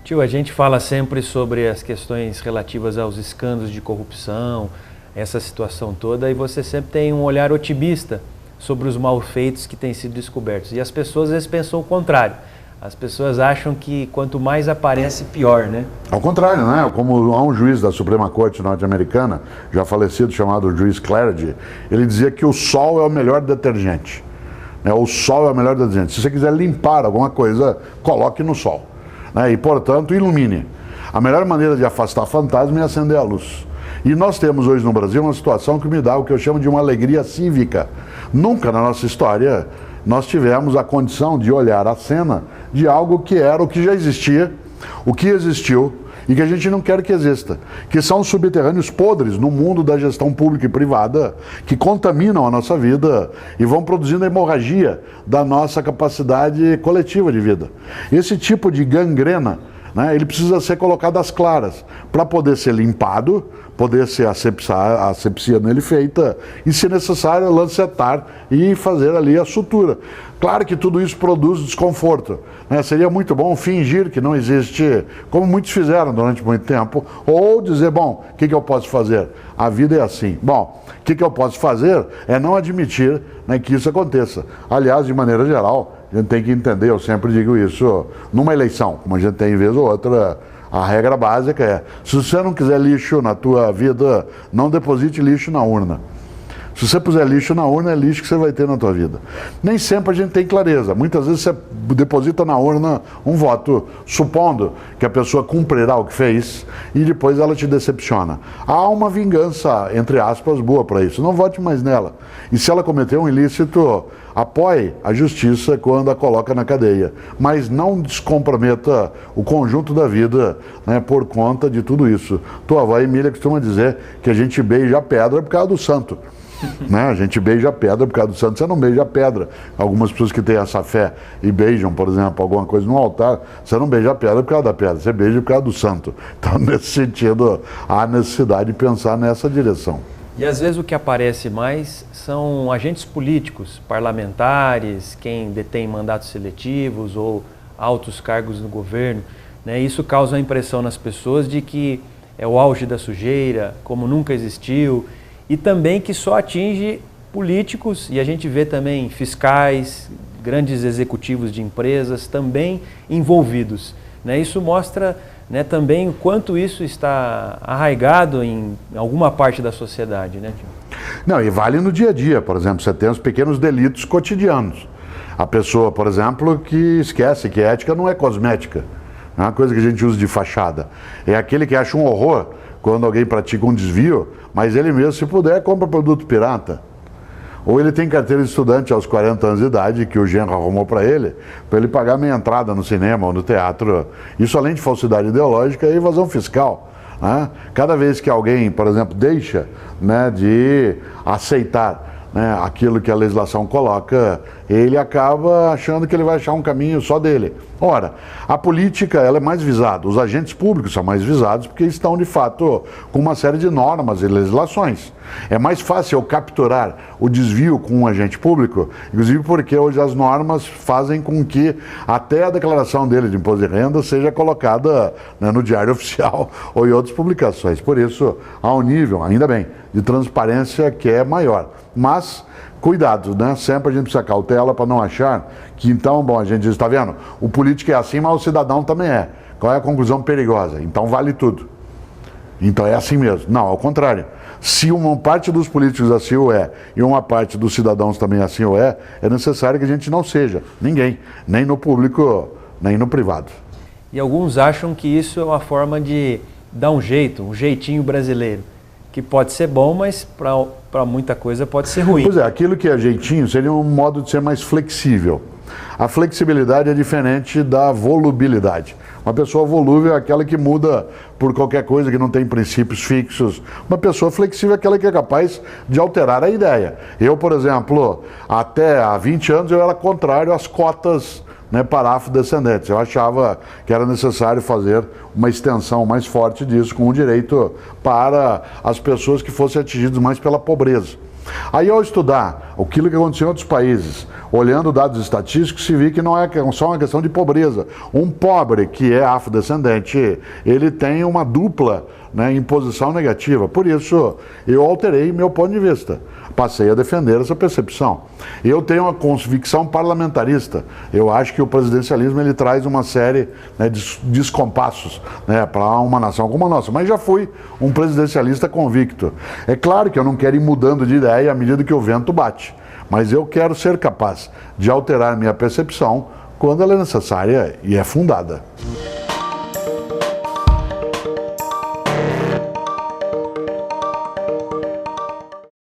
Tio, a gente fala sempre sobre as questões relativas aos escândalos de corrupção, essa situação toda, e você sempre tem um olhar otimista sobre os malfeitos que têm sido descobertos. E as pessoas às vezes pensam o contrário. As pessoas acham que quanto mais aparece, pior, né? Ao contrário, né? Como há um juiz da Suprema Corte norte-americana, já falecido, chamado juiz Clarity, ele dizia que o sol é o melhor detergente. O sol é o melhor detergente. Se você quiser limpar alguma coisa, coloque no sol. E, portanto, ilumine. A melhor maneira de afastar fantasma é acender a luz. E nós temos hoje no Brasil uma situação que me dá o que eu chamo de uma alegria cívica. Nunca na nossa história nós tivemos a condição de olhar a cena de algo que era o que já existia, o que existiu e que a gente não quer que exista, que são subterrâneos podres no mundo da gestão pública e privada, que contaminam a nossa vida e vão produzindo a hemorragia da nossa capacidade coletiva de vida. Esse tipo de gangrena, ele precisa ser colocado às claras, para poder ser limpado, poder ser a asepsia nele feita e, se necessário, lancetar e fazer ali a sutura. Claro que tudo isso produz desconforto. Seria muito bom fingir que não existe, como muitos fizeram durante muito tempo, ou dizer, bom, o que eu posso fazer? A vida é assim. Bom, o que eu posso fazer é não admitir que isso aconteça. Aliás, de maneira geral, a gente tem que entender, eu sempre digo isso, numa eleição, como a gente tem vez ou outra, a regra básica é, se você não quiser lixo na tua vida, não deposite lixo na urna. Se você puser lixo na urna, é lixo que você vai ter na tua vida. Nem sempre a gente tem clareza. Muitas vezes você deposita na urna um voto, supondo que a pessoa cumprirá o que fez, e depois ela te decepciona. Há uma vingança, entre aspas, boa para isso. Não vote mais nela. E se ela cometeu um ilícito, apoie a justiça quando a coloca na cadeia. Mas não descomprometa o conjunto da vida, por conta de tudo isso. Tua avó Emília costuma dizer que a gente beija a pedra por causa do santo. A gente beija a pedra por causa do santo, você não beija a pedra. Algumas pessoas que têm essa fé e beijam, por exemplo, alguma coisa no altar, você não beija a pedra por causa da pedra, você beija por causa do santo. Então, nesse sentido, há necessidade de pensar nessa direção. E às vezes o que aparece mais são agentes políticos, parlamentares, quem detém mandatos seletivos ou altos cargos no governo. Isso causa a impressão nas pessoas de que é o auge da sujeira, como nunca existiu, e também que só atinge políticos, e a gente vê também fiscais, grandes executivos de empresas também envolvidos. Isso mostra também o quanto isso está arraigado em alguma parte da sociedade. Não, e vale no dia a dia, por exemplo, você tem os pequenos delitos cotidianos. A pessoa, por exemplo, que esquece que ética não é cosmética, não é uma coisa que a gente usa de fachada. É aquele que acha um horror quando alguém pratica um desvio, mas ele mesmo, se puder, compra produto pirata. Ou ele tem carteira de estudante aos 40 anos de idade, que o genro arrumou para ele pagar meia entrada no cinema ou no teatro. Isso, além de falsidade ideológica, é evasão fiscal. Cada vez que alguém, por exemplo, deixa de aceitar aquilo que a legislação coloca, ele acaba achando que ele vai achar um caminho só dele. Ora, a política ela é mais visada, os agentes públicos são mais visados porque estão, de fato, com uma série de normas e legislações. É mais fácil capturar o desvio com um agente público, inclusive porque hoje as normas fazem com que até a declaração dele de imposto de renda seja colocada no Diário Oficial ou em outras publicações. Por isso, há um nível, ainda bem, de transparência que é maior. Mas, cuidado, sempre a gente precisa cautela para não achar que então, bom, a gente diz, está vendo? O político é assim, mas o cidadão também é. Qual é a conclusão perigosa? Então vale tudo. Então é assim mesmo. Não, ao contrário. Se uma parte dos políticos assim o é e uma parte dos cidadãos também assim o é necessário que a gente não seja ninguém, nem no público, nem no privado. E alguns acham que isso é uma forma de dar um jeito, um jeitinho brasileiro, que pode ser bom, mas para muita coisa pode ser ruim. Pois é, aquilo que é jeitinho seria um modo de ser mais flexível. A flexibilidade é diferente da volubilidade. Uma pessoa volúvel é aquela que muda por qualquer coisa, que não tem princípios fixos. Uma pessoa flexível é aquela que é capaz de alterar a ideia. Eu, por exemplo, até há 20 anos eu era contrário às cotas para afrodescendentes. Eu achava que era necessário fazer uma extensão mais forte disso, com o direito para as pessoas que fossem atingidas mais pela pobreza. Aí, ao estudar aquilo que aconteceu em outros países, olhando dados estatísticos, se vê que não é só uma questão de pobreza. Um pobre que é afrodescendente, ele tem uma dupla, né, imposição negativa. Por isso, eu alterei meu ponto de vista. Passei a defender essa percepção. Eu tenho uma convicção parlamentarista. Eu acho que o presidencialismo ele traz uma série, né, de descompassos, né, para uma nação como a nossa. Mas já fui um presidencialista convicto. É claro que eu não quero ir mudando de ideia à medida que o vento bate. Mas eu quero ser capaz de alterar minha percepção quando ela é necessária e é fundada.